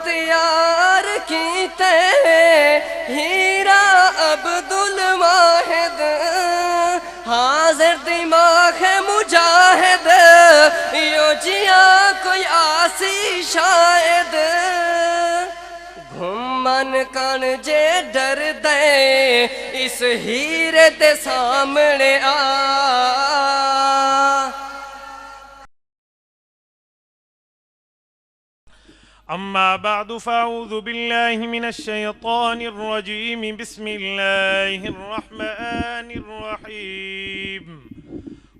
تیار کیتے ہیرا عبدالواحد حاضر دماغ ہے مجاہد یو جیا کوئی آسی شاید گھومن کن جے ڈر دے اس ہیرے تے سامنے آ أما بعد فأعوذ بالله من الشيطان الرجيم بسم الله الرحمن الرحيم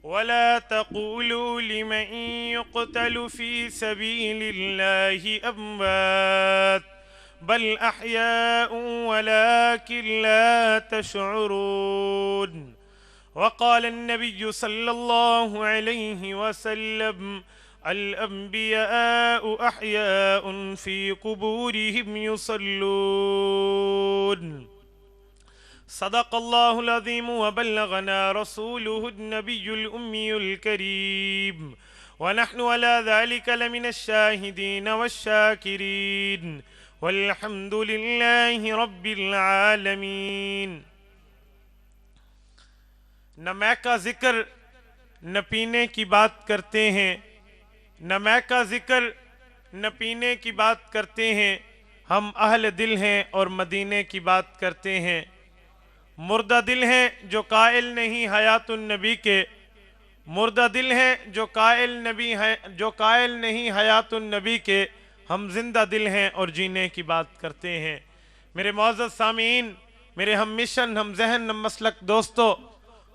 ولا تقولوا لمن يقتل في سبيل الله أموات بل أحياء ولكن لا تشعرون وقال النبي صلى الله عليه وسلم الأنبياء أحياء في قبورهم يصلون صدق الله العظيم وبلغنا رسوله النبي الأمي الكريم ونحن على ذلك لمن الشاهدين والشاكرين والحمد لله رب العالمين۔ نہ میں کا ذکر نہ پینے کی بات کرتے ہیں، نہ میں کا ذکر نہ پینے کی بات کرتے ہیں، ہم اہل دل ہیں اور مدینے کی بات کرتے ہیں۔ مردہ دل ہیں جو قائل نہیں حیات النبی کے، مردہ دل ہیں جو قائل نہیں حیات النبی کے، ہم زندہ دل ہیں اور جینے کی بات کرتے ہیں۔ میرے معزز سامعین، میرے ہم مشن ہم ذہن ہم مسلک دوستو،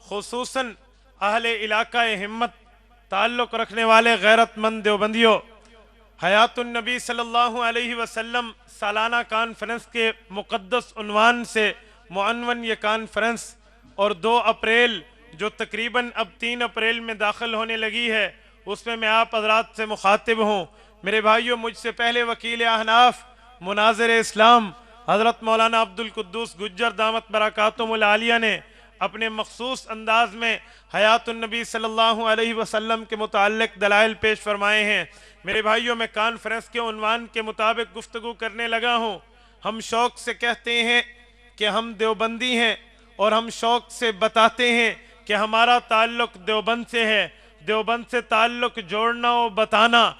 خصوصاً اہل علاقہ ہمت تعلق رکھنے والے غیرت مند دیوبندیوں، حیات النبی صلی اللہ علیہ وسلم سالانہ کانفرنس کے مقدس عنوان سے معنون یہ کانفرنس اور 2 اپریل جو تقریباً اب 3 اپریل میں داخل ہونے لگی ہے، اس میں آپ حضرات سے مخاطب ہوں۔ میرے بھائیوں، مجھ سے پہلے وکیل احناف مناظر اسلام حضرت مولانا عبدالقدوس گجر دامت برکاتہم العالیہ نے اپنے مخصوص انداز میں حیات النبی صلی اللہ علیہ وسلم کے متعلق دلائل پیش فرمائے ہیں۔ میرے بھائیوں، میں کانفرنس کے عنوان کے مطابق گفتگو کرنے لگا ہوں۔ ہم شوق سے کہتے ہیں کہ ہم دیوبندی ہیں اور ہم شوق سے بتاتے ہیں کہ ہمارا تعلق دیوبند سے ہے۔ دیوبند سے تعلق جوڑنا و بتانا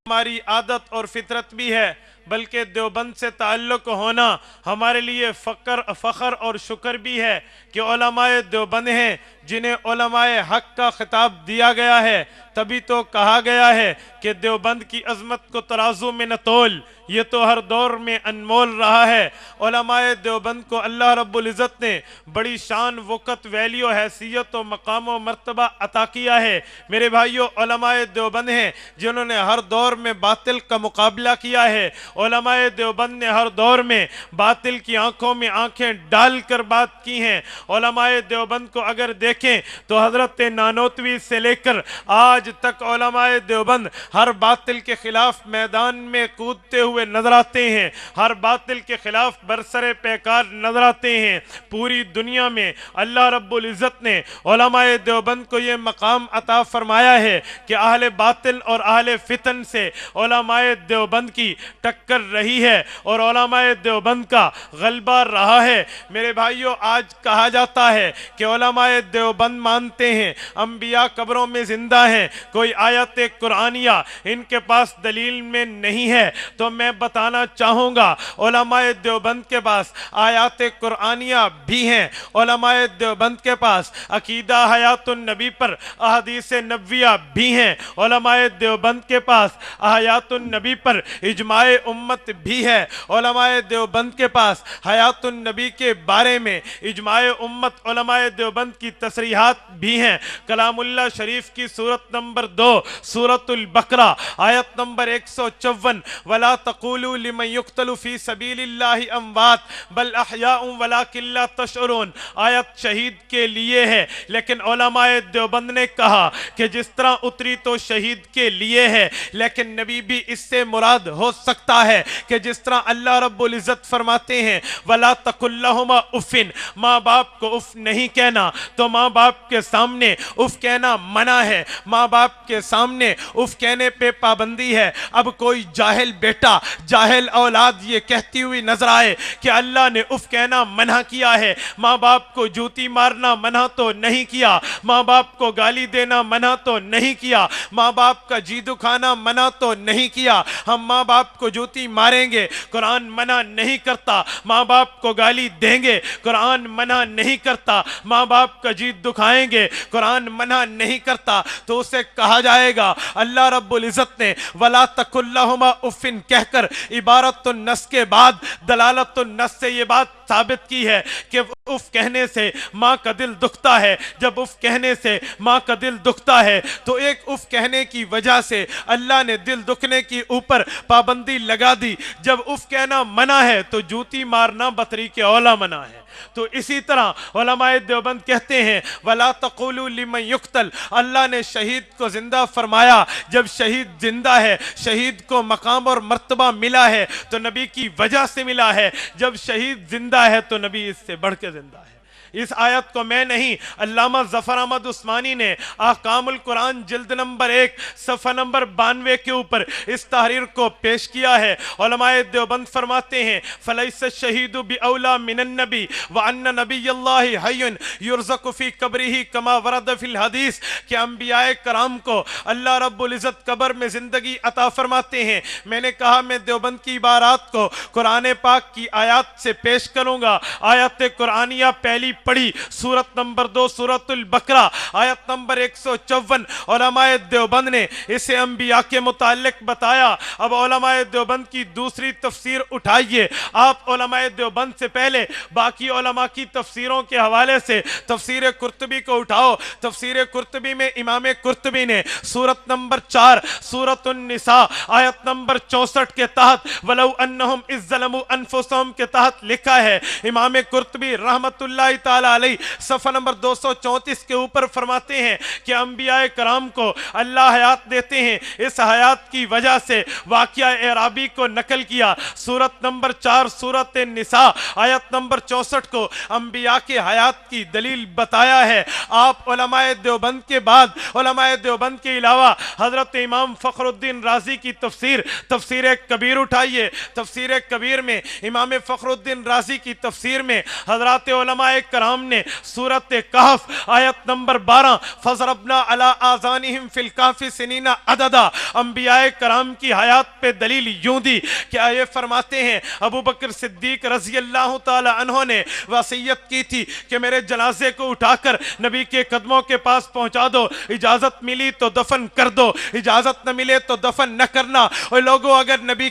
ہماری عادت اور فطرت بھی ہے، بلکہ دیوبند سے تعلق ہونا ہمارے لیے فخر اور شکر بھی ہے کہ علماء دیوبند ہیں جنہیں علماء حق کا خطاب دیا گیا ہے۔ تبھی تو کہا گیا ہے کہ دیوبند کی عظمت کو ترازو میں نہ تول، یہ تو ہر دور میں انمول رہا ہے۔ علماء دیوبند کو اللہ رب العزت نے بڑی شان، وقت، ویلیو، حیثیت و مقام و مرتبہ عطا کیا ہے۔ میرے بھائیوں، علماء دیوبند ہیں جنہوں نے ہر دور میں باطل کا مقابلہ کیا ہے۔ علماء دیوبند نے ہر دور میں باطل کی آنکھوں میں آنکھیں ڈال کر بات کی ہیں۔ علماء دیوبند کو اگر دیکھیں تو حضرت نانوتوی سے لے کر آج تک علماء دیوبند ہر باطل کے خلاف میدان میں کودتے ہوئے نظر آتے ہیں، ہر باطل کے خلاف برسر پیکار نظر آتے ہیں۔ پوری دنیا میں اللہ رب العزت نے علماء دیوبند کو یہ مقام عطا فرمایا ہے کہ اہل باطل اور اہل فتن سے علماء دیوبند کی ٹکر رہی ہے اور علماء دیوبند کا غلبہ رہا ہے۔ میرے بھائیوں، آج کہا جاتا ہے کہ علماء دیوبند مانتے ہیں انبیاء قبروں میں زندہ ہیں، کوئی آیت قرآنیہ ان کے پاس دلیل میں نہیں ہے، تو میں بتانا چاہوں گا علماء دیوبند کے پاس آیات قرآنیہ بھی ہیں، علماء دیوبند کے پاس عقیدہ حیات النبی پر احادیث نبویہ بھی ہیں، علماء دیوبند کے پاس حیات النبی پر اجماع امت بھی ہے، علماء دیوبند کے پاس حیات النبی کے بارے میں اجماع امت علماء دیوبند کی تصریحات بھی ہیں۔ کلام اللہ شریف کی سورت نمبر 2 سورت البقرہ آیت نمبر 154 وَلَا تَقُولُوا لِمَنْ يُقْتَلُ فِي سَبِيلِ اللَّهِ أَمْوَاتٌ بَلْ أَحْيَاءٌ وَلَكِنْ لَا تَشْعُرُونَ آیت شہید کے لیے ہے، لیکن علماء دیوبند نے کہا کہ جس طرح اتری تو شہید کے لیے ہے، لیکن نبی بھی اس سے مراد ہو سکتا کہا ہے کہ جس طرح اللہ رب العزت فرماتے ہیں وَلَا تَقُلْ لَهُمَا اُفٍ، ماں باپ کو اف نہیں کہنا، تو ماں باپ کے سامنے اف کہنا منع ہے، ماں باپ کے سامنے اف کہنے پہ پابندی ہے۔ اب کوئی جاہل بیٹا، جاہل اولاد یہ کہتی ہوئی نظر آئے کہ اللہ نے اف کہنا منع کیا ہے، ماں باپ کو جوتی مارنا منع تو نہیں کیا، ماں باپ کو گالی دینا منع تو نہیں کیا، ماں باپ کا جی دکھانا منع تو نہیں کیا، ہم ماں باپ کو جوتی ماریں گے، قرآن منع نہیں کرتا، ماں باپ کو گالی دیں گے، قرآن منع نہیں کرتا، ماں باپ کا جی دکھائیں گے، قرآن منع نہیں کرتا، تو اسے کہا جائے گا اللہ رب العزت نے وَلَا تَقُلْ لَهُمَا اُفٍ کہہ کر عبارت النص کے بعد دلالت النص سے یہ بات ثابت کی ہے کہ اف کہنے سے ماں کا دل دکھتا ہے، جب اف کہنے سے ماں کا دل دکھتا ہے تو ایک اف کہنے کی وجہ سے اللہ نے دل دکھنے کی اوپر پابندی لگا دی، جب اف کہنا منع ہے تو جوتی مارنا بطریق اولا منع ہے۔ تو اسی طرح علماء دیوبند کہتے ہیں وَلَا تَقُولُوا لِمَنْ يُقْتَلْ، اللہ نے شہید کو زندہ فرمایا، جب شہید زندہ ہے، شہید کو مقام اور مرتبہ ملا ہے تو نبی کی وجہ سے ملا ہے، جب شہید زندہ ہے تو نبی اس سے بڑھ کے زندہ ہے۔ اس آیت کو میں نہیں، علامہ ظفر احمد عثمانی نے احکام القرآن جلد نمبر 1 صفحہ نمبر 92 کے اوپر اس تحریر کو پیش کیا ہے۔ علماء دیوبند فرماتے ہیں فَلَيْسَ الشَّهِيدُ بِأَوْلَى مِنَ النَّبِي وَأَنَّ نَبِيَّ اللَّهِ حَيٌّ يُرْزَقُ فِي قَبْرِهِ كَمَا وَرَدَ فِي الْحَدِيثِ کہ انبیاء کرام کو اللہ رب العزت قبر میں زندگی عطا فرماتے ہیں۔ میں نے کہا میں دیوبند کی عبارات کو قرآن پاک کی آیات سے پیش کروں گا۔ آیت قرآنیہ پہلی پڑھی سورت نمبر 2 سورت البقرہ آیت نمبر 154، علماء دیوبند نے اسے انبیاء کے متعلق بتایا۔ اب علماء دیوبند کی دوسری تفسیر اٹھائیے، آپ علماء دیوبند سے پہلے باقی علماء کی تفسیروں کے حوالے سے تفسیر قرطبی کو اٹھاؤ۔ تفسیر قرطبی میں امام قرطبی نے سورت نمبر 4 سورت النساء آیت نمبر 64 کے تحت وَلَوْ أَنَّهُمْ إِذْ ظَلَمُوا أَنفُسَهُمْ کے تحت لکھا ہے۔ امام قرطبی رحمت اللہ تعالیٰ علیہ صفحہ نمبر 234 کے اوپر فرماتے ہیں کہ انبیاء کرام کو اللہ حیات دیتے ہیں، اس حیات کی وجہ سے واقعہ اعرابی کو نقل کیا۔ سورت نمبر 4 سورت النساء آیت نمبر 64 کو انبیاء کے حیات کی دلیل بتایا ہے۔ آپ علماء دیوبند کے بعد علماء دیوبند کے علاوہ حضرت امام فخر الدین رازی کی تفسیر کبیر اٹھائیے۔ تفسیر کبیر میں امام فخر الدین رازی کی تفسیر میں حضرات علماء کرام نے سورت کہف آیت نمبر 12 فَضَرَبْنَا عَلَىٰ آذَانِهِمْ فِي الْكَهْفِ سِنِينَ عَدَدًا انبیاء کرام کی حیات پہ دلیل یوں دی کہ یہ فرماتے ہیں ابو بکر صدیق رضی اللہ تعالی عنہ نے وصیت کی تھی کہ میرے جنازے کو اٹھا کر نبی کے قدموں کے پاس پہنچا دو، اجازت ملی تو دفن کر دو، اجازت نہ ملے تو دفن نہ کرنا۔ اور لوگوں اگر نبی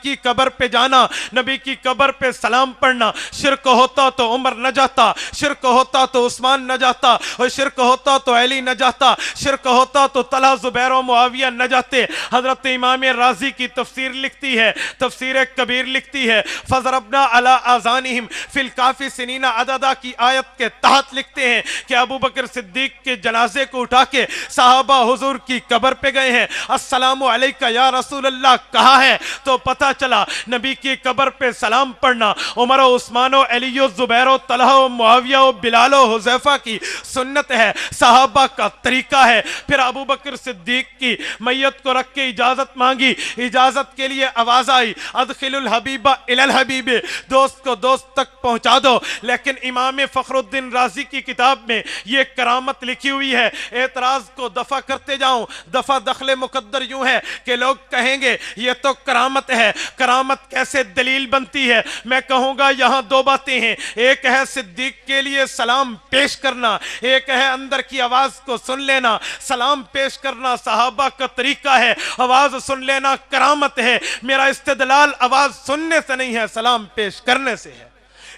کی قبر پہ جانا، نبی کی قبر پہ سلام پڑھنا شرک ہوتا تو عمر نہ جاتا، شرک ہوتا تو عثمان نہ جاتا، اور شرک ہوتا تو علی نہ جاتا، شرک ہوتا تو طلحہ زبیر و معاویہ نہ جاتے۔ حضرت امام رازی کی تفسیر لکھتی ہے، تفسیر کبیر لکھتی ہے فَضَرَبْنَا عَلَىٰ آذَانِهِمْ فِي الْكَهْفِ سِنِينَ عَدَدًا کی آیت کے تحت لکھتے ہیں کہ ابو بکر صدیق کے جنازے کو اٹھا کے صحابہ حضور کی قبر پہ گئے ہیں، السلام علیکہ یا رسول اللہ کہا ہے تو پتہ چلا نبی کی قبر پہ سلام پڑھنا عمر و عثمان و علی و زبیر و طلحہ و معاویہ و بلال و حذیفہ کی سنت ہے، صحابہ کا طریقہ ہے۔ پھر ابو بکر صدیق کی میت کو رکھ کے اجازت مانگی، اجازت کے لیے آواز آئی ادخل الحبیب الی الحبیب، دوست کو دوست تک پہنچا دو۔ لیکن امام فخر الدین رازی کی کتاب میں یہ کرامت لکھی ہوئی ہے، اعتراض کو دفع کرتے جاؤں، دفع دخل مقدر یوں ہے کہ لوگ کہیں گے یہ تو کرامت ہے، کرامت کیسے دلیل بنتی ہے؟ میں کہوں گا یہاں دو باتیں ہیں، ایک ہے صدیق کے لیے سلام پیش کرنا، ایک ہے اندر کی آواز کو سن لینا۔ سلام پیش کرنا صحابہ کا طریقہ ہے، آواز سن لینا کرامت ہے۔ میرا استدلال آواز سننے سے نہیں ہے، سلام پیش کرنے سے ہے۔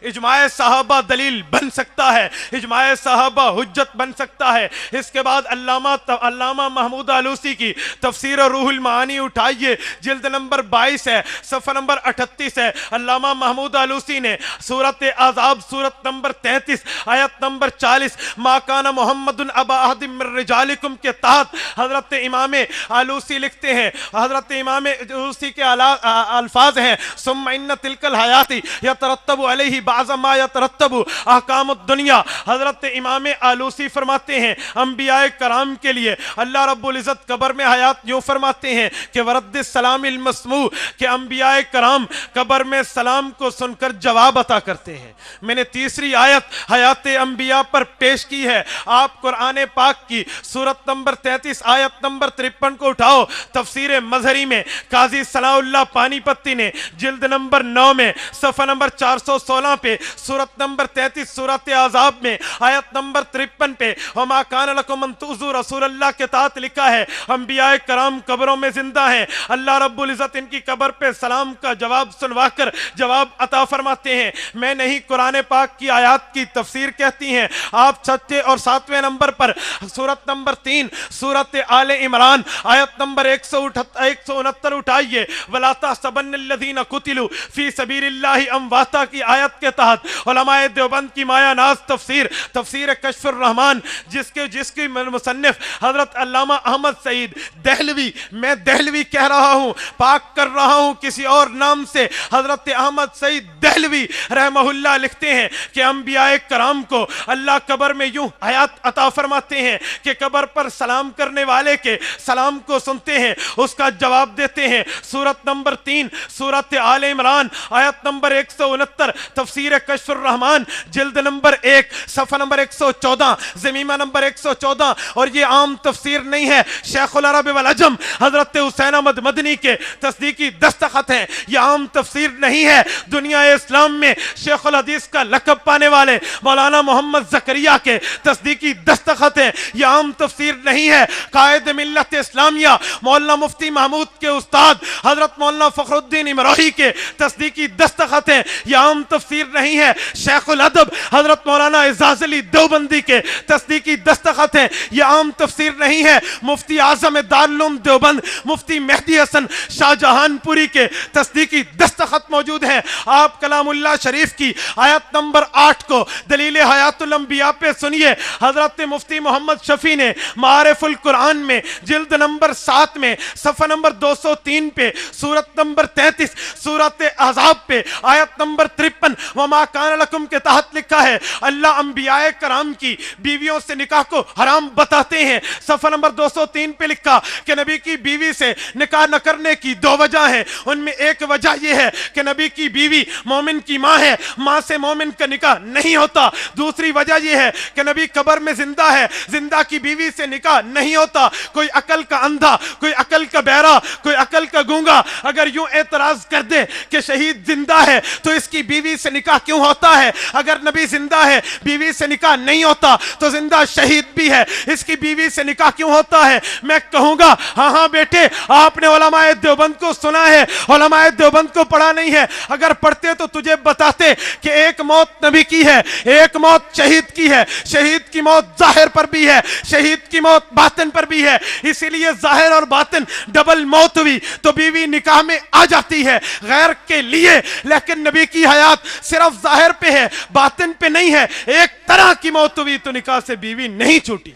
اجماع صحابہ دلیل بن سکتا ہے، اجماع صحابہ حجت بن سکتا ہے۔ اس کے بعد علامہ محمود آلوسی کی تفسیر روح المعانی اٹھائیے، جلد نمبر 22 ہے، صفحہ نمبر 38 ہے۔ علامہ محمود آلوسی نے سورۃ احزاب سورت نمبر 33 آیت نمبر 40 ما کان محمد ابا احد من رجالکم کے تحت حضرت امام آلوسی لکھتے ہیں، حضرت امام آلوسی کے الفاظ ہیں ثم ان تلک الحیات یترتب علیہ بعض ما یترتب احکام الدنیا۔ حضرت امام آلوسی فرماتے ہیں انبیاء کرام کے لیے اللہ رب العزت قبر میں حیات یوں فرماتے ہیں کہ ورد السلام المسموع، کہ انبیاء کرام قبر میں سلام کو سن کر جواب عطا کرتے ہیں۔ میں نے تیسری آیت حیات انبیاء پر پیش کی ہے، آپ قرآن پاک کی سورت نمبر 33 آیت نمبر 53 کو اٹھاؤ، تفسیر مظہری میں قاضی ثناء اللہ پانی پتی نے جلد نمبر 9 میں صفحہ نمبر 416 پہ سورت نمبر 33 سورت احزاب میں آیت نمبر 53 پہ وما کان لکم ان تؤذوا رسول اللہ کے تحت لکھا ہے انبیاء کرام قبروں میں زندہ ہیں، اللہ رب العزت ان کی قبر پہ سلام کا جواب سنوا کر جواب عطا فرماتے ہیں۔ میں نہیں قرآن پاک کی آیات کی تفسیر کہتی ہیں، آپ 6 اور 7ویں نمبر پر سورت نمبر 3 سورت آل عمران آیت نمبر 169 اٹھائیے، وَلَا تَحْسَبَنَّ الَّذِينَ قُتِلُوا فِي سَبِيلِ اللَّهِ امواتا کی آیت کے تحت علماء دیوبند کی مایہ ناز تفسیر کشف الرحمن جس کی مصنف حضرت علامہ احمد سعید دہلوی، میں دہلوی کہہ رہا ہوں، پاک کر رہا ہوں کسی اور نام سے، حضرت احمد سعید دہلوی رحمہ اللہ لکھتے ہیں کہ انبیاء کرام کو اللہ قبر میں یوں حیات عطا فرماتے ہیں کہ قبر پر سلام کرنے والے کے سلام کو سنتے ہیں، اس کا جواب دیتے ہیں۔ سورت نمبر 3 سورت آل عمران آیت نمبر 169 تفسیر کشف الرحمن جلد نمبر 1 صفحہ نمبر 114 زمیمہ نمبر 114، اور یہ عام تفسیر نہیں ہے، شیخ العرب والعجم حضرت حسین احمد مدنی کے تصدیقی دستخط ہیں، یہ عام تفسیر نہیں ہے۔ دنیا اسلام میں شیخ الحدیث کا لقب پانے والے مولانا محمد زکریا کے تصدیقی دستخط ہیں، یہ عام تفسیر نہیں ہے۔ قائد ملت اسلامیہ مولانا مفتی محمود کے استاد حضرت مولانا فخر الدین امروہی کے تصدیقی دستخط ہیں، یہ عام تفسیر نہیں ہے۔ شیخ الادب حضرت مولانا اعزاز علی دیوبندی کے تصدیقی دستخط ہیں، یہ عام تفسیر نہیں ہے۔ مفتی اعظم دارالعلوم دیوبند مفتی مہدی حسن شاہ جہان پوری کے تصدیقی دستخط موجود ہیں۔ آپ کلام اللہ شریف کی آیت نمبر 8 کو دلیل حیات الانبیاء پہ سنیے، حضرت مفتی محمد شفیع نے معارف القرآن میں جلد نمبر 7 میں صفحہ نمبر 203 پہ سورت نمبر 33 سورت احزاب پہ آیت نمبر 53 وما کان لکم کے تحت لکھا ہے اللہ انبیاء کرام کی بیویوں سے نکاح کو حرام بتاتے ہیں۔ صفحہ نمبر 203 پہ لکھا کہ نبی کی بیوی سے نکاح نہ کرنے کی 2 وجہ ہیں، ان میں ایک وجہ یہ ہے کہ نبی کی بیوی مومن کی ماں ہے، ماں سے مومن کا نکاح نہیں ہوتا۔ دوسری وجہ یہ ہے کہ نبی قبر میں زندہ ہے، زندہ کی بیوی سے نکاح نہیں ہوتا۔ کوئی عقل کا اندھا، کوئی عقل کا بہرا، کوئی عقل کا گونگا اگر یوں اعتراض کر دے کہ شہید زندہ ہے تو اس کی بیوی سے نکاح کیوں ہوتا ہے؟ اگر نبی زندہ ہے بیوی سے نکاح نہیں ہوتا تو زندہ شہید بھی ہے، اس کی بیوی سے نکاح کیوں ہوتا ہے؟ میں کہوں گا ہاں بیٹے، آپ نے علماء دیوبند کو سنا ہے، علماء دیوبند کو پڑھا نہیں ہے، اگر پڑھتے تو تجھے بتاتے کہ ایک موت نبی کی ہے، ایک موت شہید کی ہے، شہید کی موت ظاہر پر بھی ہے، شہید کی موت باطن پر بھی ہے، اسی لیے ظاہر اور باطن ڈبل موت ہوئی تو بیوی نکاح میں آ جاتی ہے غیر کے لیے، لیکن نبی کی حیات صرف ظاہر پہ ہے، باطن پہ نہیں ہے۔ ایک طرح کی موت ہوئی تو نکاح سے بیوی نہیں چھوٹی۔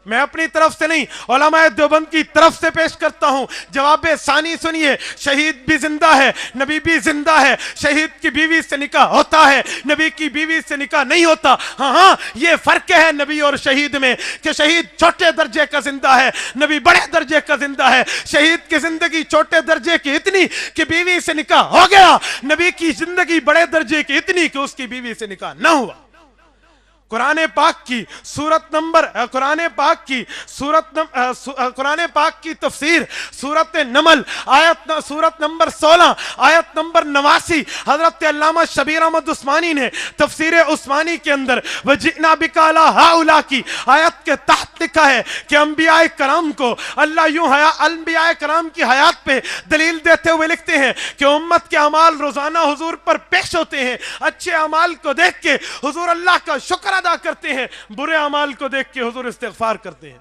میں اپنی طرف سے نہیں، علماء دیوبند کی طرف سے پیش کرتا ہوں۔ جواب ثانی سنیے، شہید بھی زندہ ہے، نبی بھی زندہ ہے، شہید کی بیوی سے نکاح ہوتا ہے، نبی کی بیوی سے نکاح نہیں ہوتا۔ ہاں یہ فرق ہے نبی اور شہید میں کہ شہید چھوٹے درجے کا زندہ ہے، نبی بڑے درجے کا زندہ ہے۔ شہید کی زندگی چھوٹے درجے کی اتنی کہ بیوی سے نکاح ہو گیا، نبی کی زندگی بڑے درجے کی اتنی کہ اس کی بیوی سے نکاح نہ ہوا۔ قرآن پاک کی قرآن پاک کی تفسیر سورت نمل سورت نمبر 16 آیت نمبر 89 حضرت علامہ شبیر احمد عثمانی نے تفسیر عثمانی کے اندر وَجِئْنَا بِكَ عَلَىٰ هَٰؤُلَاءِ کی آیت کے تحت لکھا ہے کہ انبیاء کرام کو اللہ انبیاء کرام کی حیات پہ دلیل دیتے ہوئے لکھتے ہیں کہ امت کے اعمال روزانہ حضور پر پیش ہوتے ہیں، اچھے اعمال کو دیکھ کے حضور اللہ کا شکر ادا کرتے ہیں، برے اعمال کو دیکھ کے حضور استغفار کرتے ہیں۔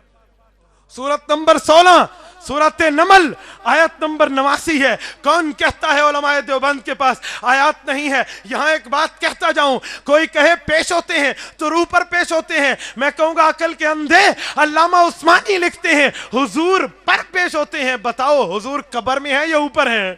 سورت نمبر 16 سورت نمل آیت نمبر 89 ہے۔ کون کہتا ہے علماء دیوبند کے پاس آیات نہیں ہے؟ یہاں ایک بات کہتا جاؤں، کوئی کہے پیش ہوتے ہیں تو روح پر پیش ہوتے ہیں، میں کہوں گا عقل کے اندھے، علامہ عثمانی لکھتے ہیں حضور پر پیش ہوتے ہیں۔ بتاؤ حضور قبر میں ہے یا اوپر ہے؟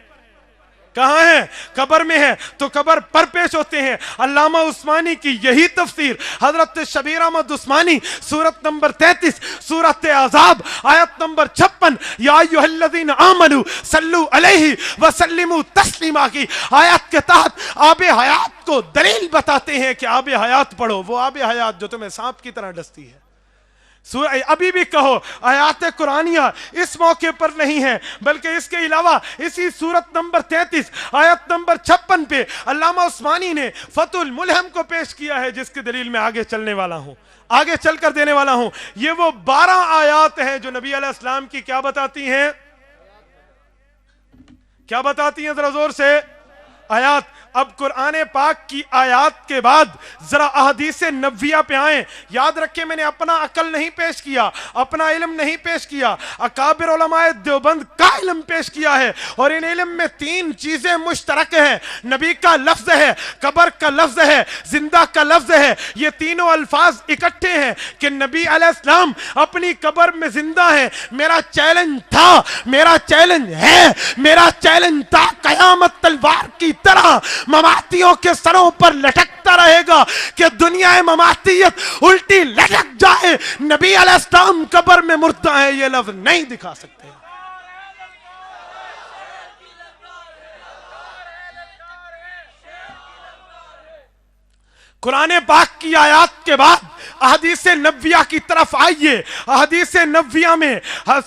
کہاں ہے؟ قبر میں ہے، تو قبر پر پیش ہوتے ہیں۔ علامہ عثمانی کی یہی تفسیر حضرت شبیر احمد عثمانی سورت نمبر 33 سورت احزاب آیت نمبر 56 یا ایھا الذین آمنوا صلوا علیہ وسلموا تسلیما کی آیت کے تحت آب حیات کو دلیل بتاتے ہیں کہ آب حیات پڑھو، وہ آب حیات جو تمہیں سانپ کی طرح ڈستی ہے۔ ابھی بھی کہو آیات قرآنیہ اس موقع پر نہیں ہے، بلکہ اس کے علاوہ اسی سورت نمبر 33 آیت نمبر 56 پہ علامہ عثمانی نے فتح الملہم کو پیش کیا ہے، جس کی دلیل میں آگے چلنے والا ہوں، آگے چل کر دینے والا ہوں۔ یہ وہ 12 آیات ہیں جو نبی علیہ السلام کی کیا بتاتی ہیں؟ کیا بتاتی ہیں؟ ذرا زور سے آیات۔ اب قرآن پاک کی آیات کے بعد ذرا احادیث نبویہ پہ آئیں۔ یاد رکھیں میں نے اپنا عقل نہیں پیش کیا، اپنا علم نہیں پیش کیا، اکابر علماء دیوبند کا علم پیش کیا ہے، اور ان علم میں 3 چیزیں مشترک ہیں۔ نبی کا لفظ ہے، قبر کا لفظ ہے، زندہ کا لفظ ہے۔ یہ تینوں الفاظ اکٹھے ہیں کہ نبی علیہ السلام اپنی قبر میں زندہ ہیں۔ میرا چیلنج تھا، میرا چیلنج ہے، میرا چیلنج تھا، قیامت تلوار کی طرح مماتیوں کے سروں پر لٹکتا رہے گا کہ دنیا مماتیت الٹی لٹک جائے، نبی علیہ السلام قبر میں مردہ ہے یہ لفظ نہیں دکھا سکتے۔ قرآن پاک کی آیات کے بعد احادیث نبویہ کی طرف آئیے۔ احادیث نبویہ میں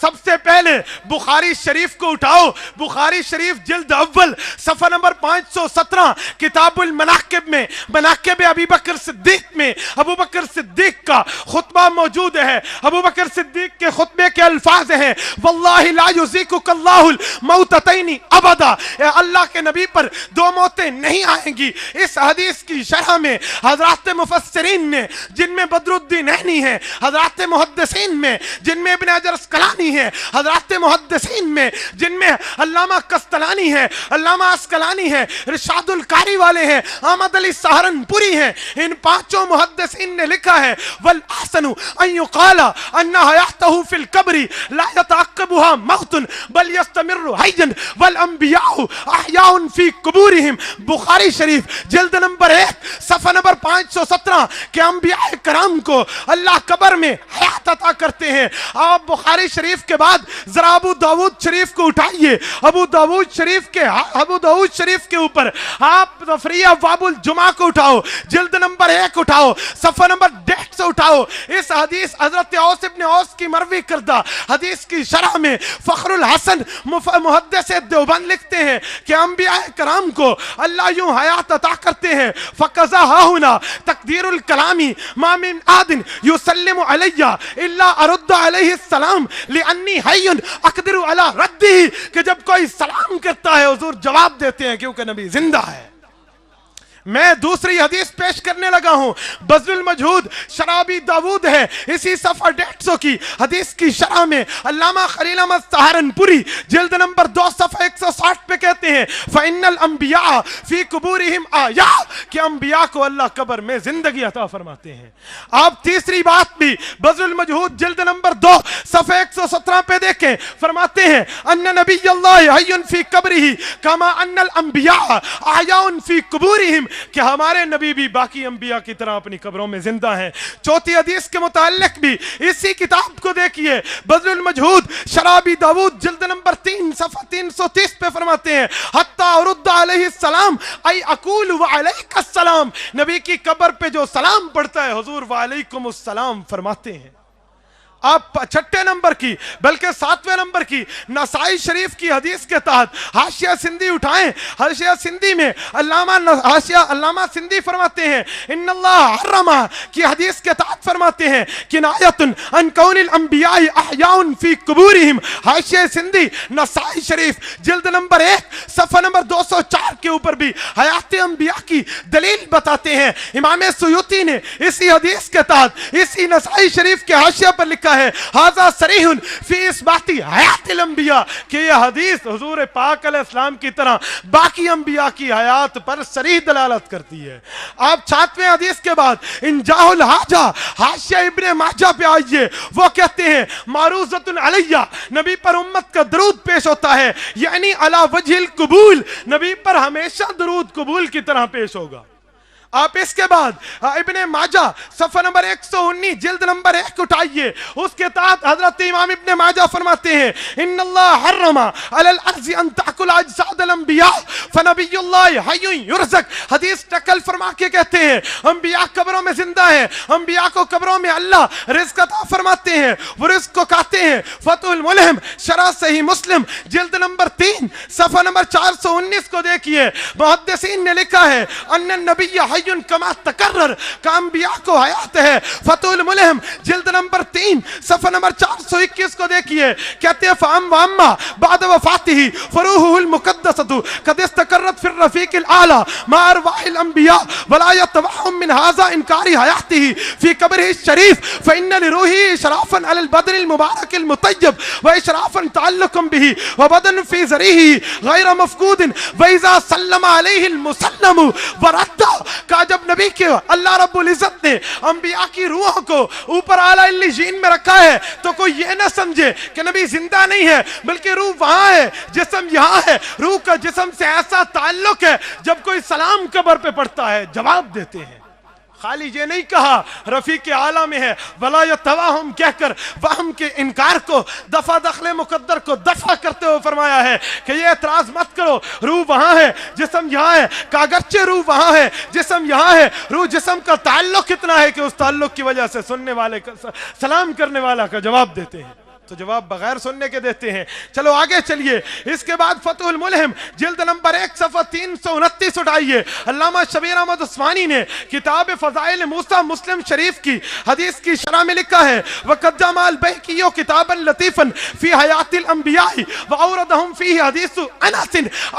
سب سے پہلے بخاری شریف کو اٹھاؤ۔ بخاری شریف جلد اول صفحہ نمبر 517 کتاب المناقب میں، مناقب ابی بکر صدیق میں ابو بکر صدیق کا خطبہ موجود ہے۔ ابو بکر صدیق کے خطبے کے الفاظ ہیں واللہ لا یذیقک اللہ الموتتین ابدا، اللہ کے نبی پر 2 موتیں نہیں آئیں گی۔ اس حدیث کی شرح میں حضرات مفسرین نے، جن میں بدر الدین عینی ہے، حضرات محدثین میں جن میں ابن حجر اسقلانی ہے، حضرات محدثین میں جن میں علامہ قسطلانی ہے، علامہ اسقلانی ہے، رشاد القاری والے ہیں، احمد علی سہارنپوری ہیں، ان 5 محدثین نے لکھا ہے والأحسن ان يقال ان حیاتہ فی القبر لا يتعقبها موت بل يستمر حیا والانبیاء احیاء فی قبورہم۔ بخاری شریف جلد نمبر 1 صفحہ نمبر 517 کہ انبیاء کرام کو اللہ قبر میں حیات عطا کرتے ہیں۔ آپ بخاری شریف کے بعد ذرا ابو داود شریف کو اٹھائیے۔ ابو داود شریف کے اوپر آپ تفریح ابواب الجمعہ کو اٹھاؤ، جلد نمبر 1 اٹھاؤ، صفحہ نمبر 150 اٹھاؤ۔ اس حدیث حضرت اوس ابن اوس کی مروی کردہ حدیث کی شرح میں فخر الحسن محدث دیوبند لکھتے ہیں کہ انبیاء کرام کو اللہ یوں حیات عطا کرتے ہیں فقضا ہاہنا تقدیر الکلامی ما من آد یسلم علی الا ارد علیہ السلام لانی حی اقدر علی ردہ، کہ جب کوئی سلام کرتا ہے حضور جواب دیتے ہیں کیونکہ نبی زندہ ہے۔ میں دوسری حدیث پیش کرنے لگا ہوں، بذل المجہود شرابی داود ہے، اسی صفحہ 150 کی حدیث کی شرح میں علامہ خلیل احمد سہارنپوری جلد نمبر 2 صفحہ 160 پہ کہتے ہیں فَإِنَّ الْأَنْبِيَاءَ فِي قُبُورِهِمْ آیَاتٌ، کہ انبیاء کو اللہ قبر میں زندگی عطا فرماتے ہیں۔ آپ تیسری بات بھی بذل المجہود جلد نمبر 2 صفحہ 117 پہ دیکھیں، فرماتے ہیں ان نبی اللہ حی فی قبرہ کما ان الانبیاء احیاء فی قبورہم، کہ ہمارے نبی بھی باقی انبیاء کی طرح اپنی قبروں میں زندہ ہیں۔ چوتھی حدیث کے متعلق بھی اسی کتاب کو دیکھیے، بذل المجہود شرابی داود جلد نمبر 3 صفحہ 330 پہ فرماتے ہیں حتی ارد علیہ السلام ای اقول وعلیک السلام، نبی کی قبر پہ جو سلام پڑھتا ہے حضور وعلیکم السلام فرماتے ہیں۔ آپ چھٹے نمبر کی بلکہ 7ویں نمبر کی نسائی شریف کی حدیث کے تحت حاشیہ سندھی اٹھائیں، حاشیہ سندھی میں علامہ سندھی فرماتے ہیں ان اللہ حرم کی حدیث کے تحت فرماتے ہیں کنایت عن کون الانبیاء احیاء فی قبورہم، حاشیہ سندھی نسائی شریف جلد نمبر 1 صفحہ نمبر 204 کے اوپر بھی حیات انبیاء کی دلیل بتاتے ہیں۔ امام سیوطی نے اسی حدیث کے تحت اسی نسائی شریف کے حاشیہ پر لکھا ہے ھذا صریح فی اثبات حیات الانبیاء، کہ یہ حدیث حضور پاک علیہ السلام کی طرح باقی انبیاء کی حیات پر صریح دلالت کرتی ہے۔ آپ 7ویں حدیث کے بعد انجاہ الحاجہ حاشیہ ابن ماجہ پہ آئیے، وہ کہتے ہیں معروضۃ علیہ، نبی پر امت کا درود پیش ہوتا ہے، یعنی علی وجہ القبول، نبی پر ہمیشہ درود قبول کی طرح پیش ہوگا۔ آپ اس کے بعد ابن ماجہ صفحہ نمبر 119 جلد نمبر 1 اٹھائیے، اس کے تحت حضرت امام ابن ماجہ فرماتے ہیں ان اللہ حرم علی الارض ان تاکل اجساد الانبیاء فنبی اللہ حی یرزق، حدیث نقل فرما کے کہتے ہیں انبیاء قبروں میں زندہ ہیں، انبیاء کو قبروں میں اللہ رزق عطا فرماتے ہیں، وہ رزق کو کھاتے ہیں۔ فتح الملہم شرح صحیح مسلم جلد نمبر 3 صفحہ نمبر 419 کو دیکھیے، محدثین نے لکھا ہے ان النبی حی کما تکرر کا انبیاء کو حیات ہے۔ فتح الملہم جلد نمبر 3 صفحہ نمبر 421 کو دیکھیے، کہتے ہیں فَأَمَّ وَأَمَّا بَعْدَ وَفَاتِهِ فَرُوحُهُ الْمُقَدَّسَةُ قَدْ اسْتَقَرَّتْ فِي الرَّفِيقِ الْأَعْلَى مَعَ أَرْوَاحِ الْأَنْبِيَاءِ وَلَا يَتَوَهَّمُ مِنْ هَذَا إِنْكَارِ حَيَاتِهِ فِي قَبْرِهِ الشَّرِيفِ فَإِنَّ لِرُوحِهِ إِشْرَافًا عَلَى الْبَدْنِ الْمُبَارَكِ الْمُطَيَّبِ وَإِشْرَافًا تَعَلُّقًا بِهِ وَبَدَنٌ فِي زَرِعِهِ غَيْرَ مَفْقُودٍ وَإِذَا سَلَّمَ عَلَيْهِ الْمُسَلَّمُ وَرَدَّ، کہ جب نبی کے اللہ رب العزت نے انبیاء کی روحوں کو اوپر اعلیٰ علیین میں رکھا ہے تو کوئی یہ نہ سمجھے کہ نبی زندہ نہیں ہے، بلکہ روح وہاں ہے، جسم یہاں ہے، روح کا جسم سے ایسا تعلق ہے جب کوئی سلام قبر پہ پڑتا ہے جواب دیتے ہیں۔ خالی یہ نہیں کہا رفیق اعلیٰ میں ہے ولا یتوہم کہہ کر وہم کے انکار کو دفع دخل مقدر کو دفع کرتے ہوئے فرمایا ہے کہ یہ اعتراض مت کرو، روح وہاں ہے جسم یہاں ہے، کہ اگرچہ روح وہاں ہے جسم یہاں ہے، روح جسم کا تعلق اتنا ہے کہ اس تعلق کی وجہ سے سننے والے کا سلام کرنے والا کا جواب دیتے ہیں، تو جواب بغیر سننے کے دیتے ہیں۔ چلو آگے چلیے، اس کے بعد فتح الملہم جلد نمبر 1 صفحہ 329 اٹھائیے، علامہ شبیر احمد عثمانی نے کتاب فضائل موسیٰ مسلم شریف کی حدیث کی شرح میں لکھا ہے وَقَدْ جَمَعَ الْبَيْهَقِيُّ كِتَابًا لَطِيفًا فِي حَيَاتِ الْأَنْبِيَاءِ وَأَوْرَدَهُمْ فِيهِ حَدِيثُ أَنَسٍ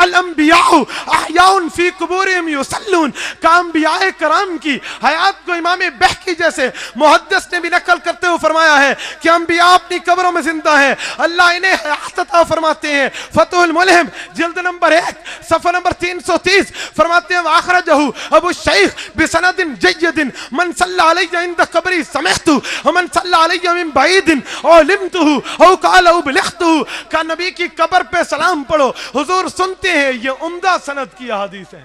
الْأَنْبِيَاءُ أَحْيَاءٌ فِي قُبُورِهِمْ يُصَلُّونَ، کہ انبیاء کرام کی حیات کو امام بہقی جیسے محدث نے بھی نقل کرتے ہوئے فرمایا ہے کہ انبیاء اپنی قبروں میں زندہ ہیں، اللہ انہیں حیات عطا فرماتے ہیں۔ فتح الملہم جلد نمبر 1 صفحہ نمبر 330 فرماتے ہیں وآخرجہ ابو الشیخ بسند جید من صلی علیہ عند قبری سمعت ومن صلی علیہ من بعید علمت او قال او بلغت، کہ نبی کی قبر پہ سلام پڑھو حضور سنتے ہیں، یہ عمدہ سند کی حدیث ہے،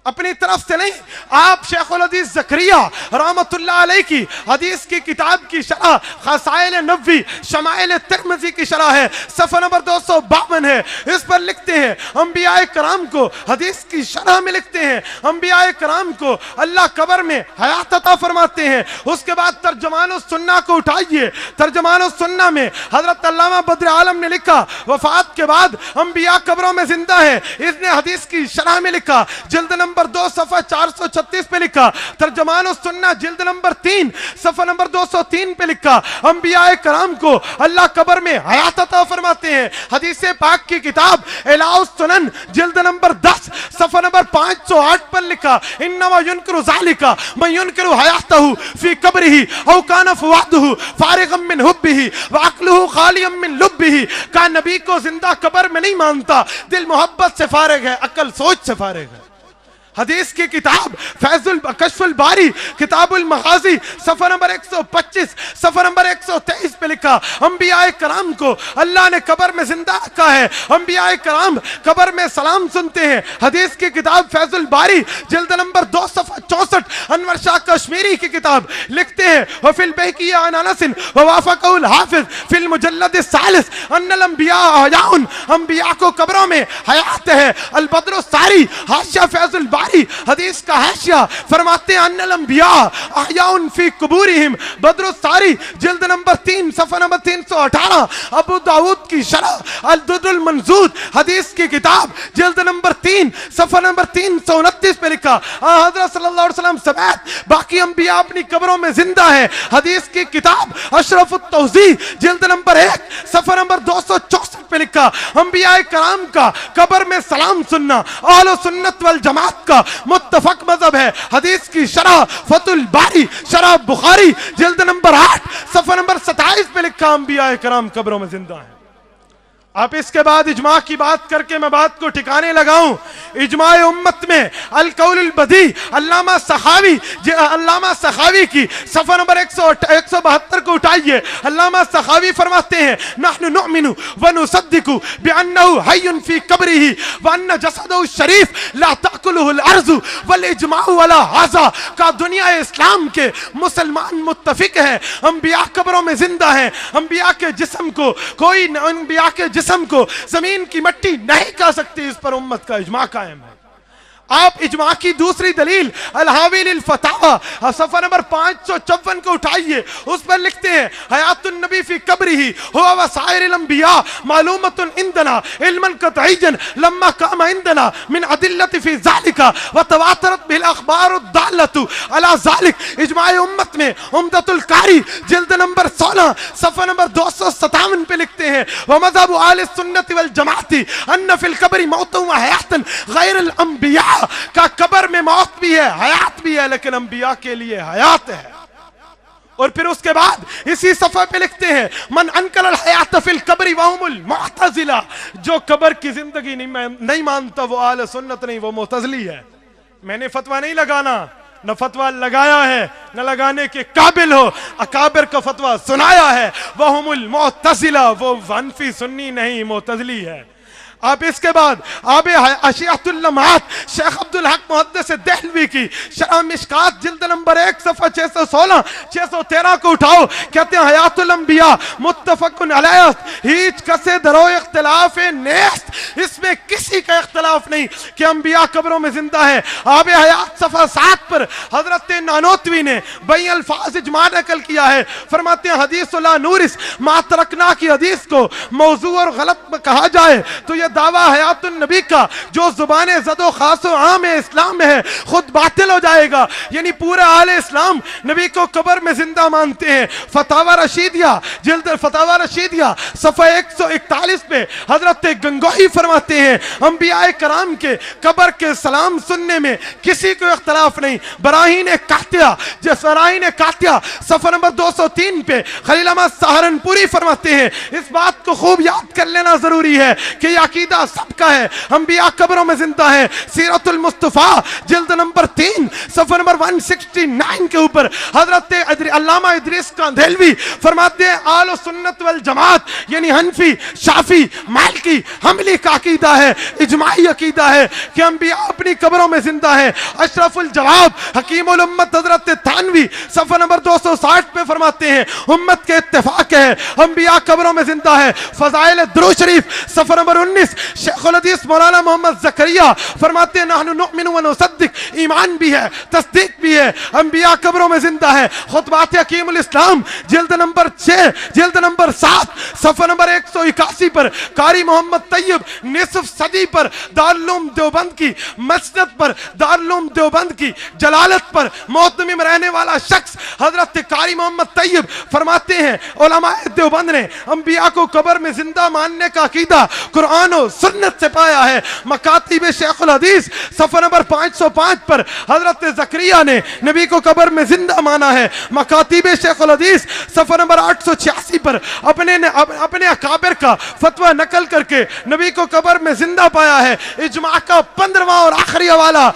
اپنی طرف سے نہیں۔ آپ شیخ الحدیث زکریا رحمت اللہ علیہ کی حدیث کی کتاب کی شرح خصائل نبوی شمائل ترمذی کی شرح ہے، صفحہ نمبر 252 ہے، اس پر لکھتے ہیں انبیاء کرام کو حدیث کی شرح میں لکھتے ہیں انبیاء کرام کو اللہ قبر میں حیات عطا فرماتے ہیں۔ اس کے بعد ترجمان السنہ کو اٹھائیے، ترجمان السنہ میں حضرت علامہ بدر عالم نے لکھا وفات کے بعد انبیاء قبروں میں زندہ ہیں، اس نے حدیث کی شرح میں لکھا جلد نمبر 2 صفحہ 436 پہ لکھا، ترجمان السنہ جلد نمبر 3 صفحہ نمبر 203 پہ لکھا انبیاء کرام کو اللہ قبر میں حیات عطا فرماتے ہیں۔ حدیث پاک کی کتاب اعلاء السنن جلد نمبر 10 صفحہ نمبر 508 پر لکھا انما ينکر ذالک من ينکر حیاتہ فی قبرہ او کان فؤادہ فارغا من حبہ وعقلہ خالیا من لبہ، کہ نبی کو زندہ قبر میں نہیں مانتا، دل محبت سے فارغ ہے، عقل سوچ سے فارغ ہے۔ حدیث کی کتاب کشف الباری کتاب المغازی صفحہ نمبر 125 صفحہ نمبر 123 پہ لکھا انبیاء کرام کو اللہ نے قبر میں زندہ رکھا ہے، انبیاء کرام قبر میں سلام سنتے ہیں۔ حدیث کی کتاب فیض الباری جلد نمبر 2 صفحہ 64 انور شاہ کشمیری کی کتاب لکھتے ہیں وفی البیقیہ عن انس ووافقہ الحافظ فی المجلد الثالث ان الانبیاء احیاء، انبیاء کو قبروں میں حیات ہے۔ البدر الساری حاشیہ فیض الباری حدیث کا حاشیہ فرماتے ہیں ان الانبیاء احیاء فی قبورہم، بدر الساری جلد نمبر 3 صفحہ نمبر 318 ابو داؤد کی شرح الدر المنضود حدیث کی کتاب جلد نمبر 3 صفحہ نمبر 329 پہ لکھا حضرت صلی اللہ علیہ وسلم سمیت باقی انبیاء اپنی قبروں میں زندہ ہیں۔ حدیث کی کتاب اشرف التوضیح جلد نمبر 1 صفحہ نمبر 264 پہ لکھا انبیاء کرام کا قبر میں سلام سننا اہل سنت والجماعت کا متفق مذہب ہے۔ حدیث کی شرح فتح الباری شرح بخاری جلد نمبر 8 صفحہ نمبر 27 پہ لکھا انبیاء کرام قبروں میں زندہ ہیں۔ اب اس کے بعد اجماع کی بات کر کے میں بات کو ٹھکانے لگاؤں۔ اجماع امت میں القول البدی علامہ سخاوی کی صفحہ نمبر 172 کو اٹھائیے۔ علامہ سخاوی فرماتے ہیں نحن نؤمن ونصدق بانه حی فی قبره وان جسده الشریف لا تاکلہ الارض والاجماع ولا هذا کا دنیا اسلام کے مسلمان متفق ہیں انبیاء قبروں میں زندہ ہیں۔ انبیاء کے جسم کو کوئی انبیاء کے جسم کو زمین کی مٹی نہیں کھا سکتی، اس پر امت کا اجماع قائم ہے۔ آپ اجماع کی دوسری دلیل الحاوی للفتاوی صفحہ نمبر 554 کو اٹھائیے، اس پر لکھتے ہیں حیات النبی فی قبرہ ہوا وسائر الانبیاء معلومۃ عندنا علما قطعیا لما قام عندنا من ادلۃ فی ذلک وتواترت بالاخبار الدالۃ علی ذلک۔ اجماع امت میں عمدۃ القاری جلد نمبر 16 صفحہ نمبر 257 پہ لکھتے ہیں ومذہب اہل السنۃ والجماعت ان فی القبر موت و حیات غیر الانبیاء کا قبر میں موت بھی ہے حیات بھی ہے لیکن انبیاء کے لیے حیات ہے۔ اور پھر اس کے بعد اسی صفحے پہ لکھتے ہیں من انکر الحیات فی القبر وهم المعتزلہ، جو قبر کی زندگی نہیں مانتا وہ اہل سنت نہیں، وہ معتزلی ہے۔ میں نے فتویٰ نہیں لگانا، نہ فتویٰ لگایا ہے نہ لگانے کے قابل ہو، اکابر کا فتویٰ سنایا ہے۔ وهم المعتزلہ، وہ حنفی سنی نہیں معتزلی ہے۔ اب اس کے بعد آب اشیعۃ اللمعات شیخ عبدالحق محدث دہلوی کی شرح مشکات جلد نمبر 1 صفحہ 616 613 کو اٹھاؤ، کہتے ہیں حیات الانبیاء متفق علیہ ہیچ کسے درو اختلاف نیست، اس میں کسی کا اختلاف نہیں کہ انبیاء قبروں میں زندہ ہیں۔ آب حیات صفحہ 7 پر حضرت نانوتوی نے بئی الفاظ اجماع نقل کیا ہے، فرماتے ہیں حدیث لا نورث ما ترکنا کی حدیث کو موضوع اور غلط کہا جائے تو یہ دعویٰ حیات النبی کا جو زبان زد و خاص و عام اسلام میں ہے خود باطل ہو جائے گا، یعنی پورے اہل اسلام نبی کو قبر میں زندہ مانتے ہیں۔ فتاوی رشیدیہ جلد فتاوی رشیدیہ صفحہ 141 پہ حضرت گنگوہی فرماتے ہیں انبیاء کرام کے قبر کے سلام سننے میں کسی کو اختلاف نہیں۔ براہین قاطعہ صفحہ نمبر 203 پہ خلیل احمد سہارنپوری فرماتے ہیں اس بات کو خوب یاد کر لینا ضروری ہے کہ یہ عقیدہ سب کا ہے، انبیاء قبروں میں زندہ ہیں۔ سیرت المصطفیٰ جلد نمبر 3 صفحہ نمبر 169 کے اوپر حضرت علامہ ادریس کاندھیلوی فرماتے ہیں آل سنت والجماعت یعنی حنفی شافی مالکی حنبلی کا عقیدہ ہے، اجماعی عقیدہ ہے کہ انبیاء اپنی قبروں میں زندہ ہیں۔ اشرف الجواب حکیم الامت حضرت تھانوی صفحہ نمبر 260 پہ فرماتے ہیں امت کے اتفاق ہے انبیاء قبروں میں زندہ ہے۔ فضائل درود شریف صفحہ نمبر 19 شیخ الحدیث مولانا محمد زکریا فرماتے ہیں نحن نؤمن ونصدق، ایمان بھی ہے تصدیق بھی ہے انبیاء قبروں میں زندہ ہے۔ خطبات حکیم الاسلام جلد نمبر 6 جلد نمبر 7 صفحہ نمبر 181 پر قاری محمد طیب نصف صدی پر دارالعلوم دیوبند کی مسند پر دارالعلوم دیوبند کی جلالت پر معتمم رہنے والا شخص حضرت قاری محمد طیب فرماتے ہیں علماء دیوبند نے انبیاء کو قبر میں زندہ ماننے کا عقیدہ قرآن و و سنت سے پایا ہے۔ مکاتب شیخ الحدیث صفحہ نمبر 505 پر حضرت زکریا نے نبی کو قبر میں زندہ مانا ہے۔ مکاتب شیخ الحدیث صفحہ نمبر 886 پر اپنے اکابر کا فتویٰ نقل کر کے نبی کو قبر میں زندہ پایا ہے۔ اجماع کا 15واں اور آخری حوالہ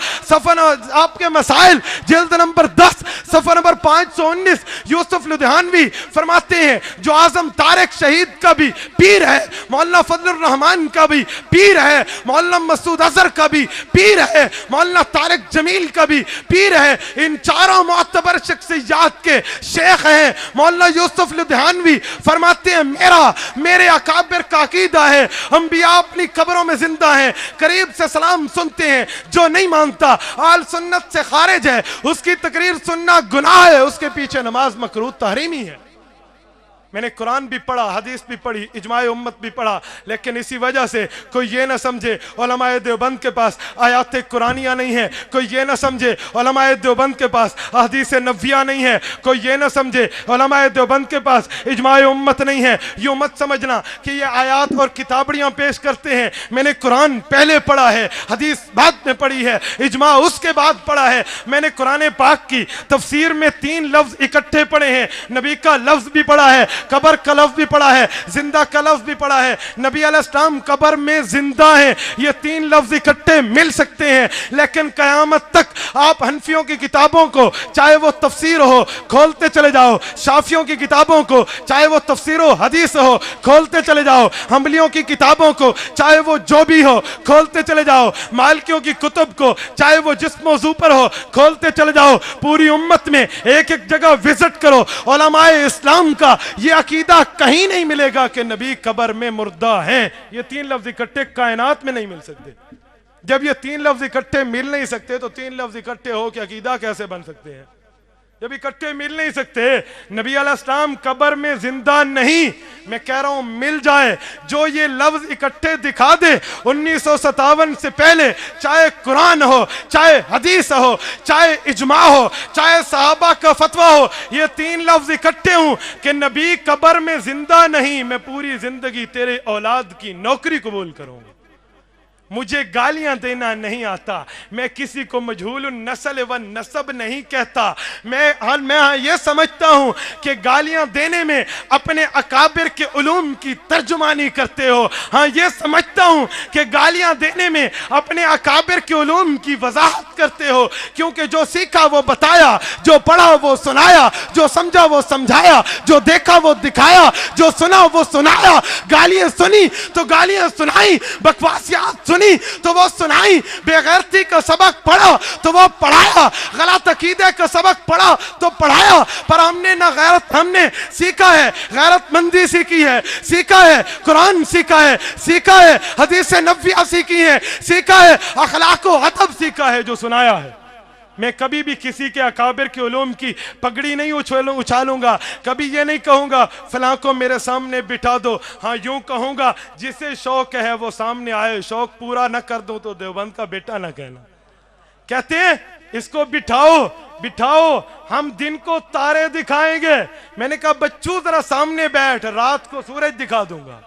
آپ کے مسائل جلد نمبر 10 صفحہ نمبر 519، یوسف لدھیانوی فرماتے ہیں جو اعظم طارق شہید کا بھی پیر ہے، مولانا فضل الرحمان کا بھی پیر ہے، مولانا مسعود اظہر کا بھی پیر ہے، مولانا طارق جمیل کا بھی پیر ہے، ان چاروں معتبر شخصیات کے شیخ ہیں۔ مولانا یوسف لدھیانوی فرماتے ہیں میرے اکابر کا عقیدہ ہے انبیاء اپنی قبروں میں زندہ ہیں، قریب سے سلام سنتے ہیں، جو نہیں مانتا آل سنت سے خارج ہے، اس کی تقریر سننا گناہ ہے، اس کے پیچھے نماز مکروہ تحریمی ہے۔ میں نے قرآن بھی پڑھا، حدیث بھی پڑھی، اجماع امت بھی پڑھا، لیکن اسی وجہ سے کوئی یہ نہ سمجھے علماء دیوبند کے پاس آیات قرآنیہ نہیں ہے، کوئی یہ نہ سمجھے علماء دیوبند کے پاس احادیث نبویہ نہیں ہے، کوئی یہ نہ سمجھے علماء دیوبند کے پاس اجماع امت نہیں ہے۔ یوں مت سمجھنا کہ یہ آیات اور کتابڑیاں پیش کرتے ہیں۔ میں نے قرآن پہلے پڑھا ہے، حدیث بعد میں پڑھی ہے، اجماع اس کے بعد پڑھا ہے۔ میں نے قرآن پاک کی تفسیر میں 3 لفظ اکٹھے پڑھے ہیں، نبی کا لفظ بھی پڑھا ہے، قبر کا لفظ بھی پڑھا ہے، زندہ کا لفظ بھی پڑھا ہے۔ نبی علیہ السلام قبر میں زندہ ہیں، یہ 3 لفظ اکٹھے مل سکتے ہیں، لیکن قیامت تک آپ حنفیوں کی کتابوں کو چاہے وہ تفسیر ہو کھولتے چلے جاؤ، شافیوں کی کتابوں کو چاہے وہ تفسیر و حدیث ہو کھولتے چلے جاؤ، حنبلیوں کی کتابوں کو چاہے وہ جو بھی ہو کھولتے چلے جاؤ، مالکیوں کی کتب کو چاہے وہ جس موضوع پر ہو کھولتے چلے جاؤ، پوری امت میں ایک ایک جگہ وزٹ کرو، علماء اسلام کا یہ عقیدہ کہیں نہیں ملے گا کہ نبی قبر میں مردہ ہیں۔ یہ 3 لفظ اکٹھے کائنات میں نہیں مل سکتے۔ جب یہ 3 لفظ اکٹھے مل نہیں سکتے تو 3 لفظ اکٹھے ہو کہ عقیدہ کیسے بن سکتے ہیں؟ جب اکٹھے مل نہیں سکتے، نبی علیہ السلام قبر میں زندہ نہیں، میں کہہ رہا ہوں مل جائے، جو یہ لفظ اکٹھے دکھا دے 1957 سے پہلے، چاہے قرآن ہو، چاہے حدیث ہو، چاہے اجماع ہو، چاہے صحابہ کا فتویٰ ہو، یہ 3 لفظ اکٹھے ہوں کہ نبی قبر میں زندہ نہیں، میں پوری زندگی تیرے اولاد کی نوکری قبول کروں گا۔ مجھے گالیاں دینا نہیں آتا، میں کسی کو مجہول النسل و نسب نہیں کہتا، میں یہ سمجھتا ہوں کہ گالیاں دینے میں اپنے اکابر کے علوم کی ترجمانی کرتے ہو، ہاں یہ سمجھتا ہوں کہ گالیاں دینے میں اپنے اکابر کے علوم کی وضاحت کرتے ہو، کیونکہ جو سیکھا وہ بتایا، جو پڑھا وہ سنایا، جو سمجھا وہ سمجھایا، جو دیکھا وہ دکھایا، جو سنا وہ سنایا۔ گالیاں سنی تو گالیاں سنائی، بکواسیات سنی تو وہ سنائی، بے غیرتی کا سبق پڑھا تو وہ پڑھایا، غلط عقیدے کا سبق پڑھا تو پڑھایا، پر ہم نے نہ غیرت، ہم نے سیکھا ہے غیرت مندی سیکھی ہے، سیکھا ہے قرآن سیکھا ہے، سیکھا ہے حدیث نبویہ سیکھی ہے، سیکھا ہے اخلاق و ادب سیکھا ہے، جو سنایا ہے۔ میں کبھی بھی کسی کے اکابر کے علوم کی پگڑی نہیں اچھالوں گا، کبھی یہ نہیں کہوں گا فلاں کو میرے سامنے بٹھا دو، ہاں یوں کہوں گا جسے شوق ہے وہ سامنے آئے، شوق پورا نہ کر دو تو دیوبند کا بیٹا نہ کہنا۔ کہتے ہیں اس کو بٹھاؤ، ہم دن کو تارے دکھائیں گے۔ میں نے کہا بچوں ذرا سامنے بیٹھ، رات کو سورج دکھا دوں گا۔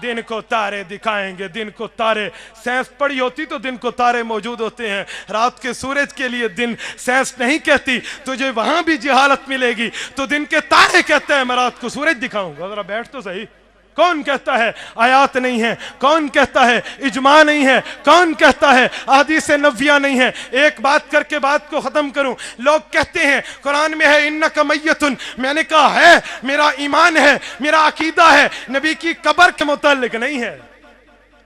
دن کو تارے دکھائیں گے، دن کو تارے، سائنس پڑھی ہوتی تو دن کو تارے موجود ہوتے ہیں، رات کے سورج کے لیے دن سائنس نہیں کہتی، تجھے وہاں بھی جہالت ملے گی، تو دن کے تارے کہتے ہیں میں رات کو سورج دکھاؤں گا۔ ذرا بیٹھ تو صحیح، کون کہتا ہے آیات نہیں ہے؟ کون کہتا ہے اجماع نہیں ہے؟ کون کہتا ہے احادیث نبویہ نہیں ہے؟ ایک بات کر کے بات کو ختم کروں، لوگ کہتے ہیں قرآن میں ہے انک میتن، میں نے کہا ہے، میرا ایمان ہے، میرا عقیدہ ہے، نبی کی قبر کے متعلق نہیں ہے۔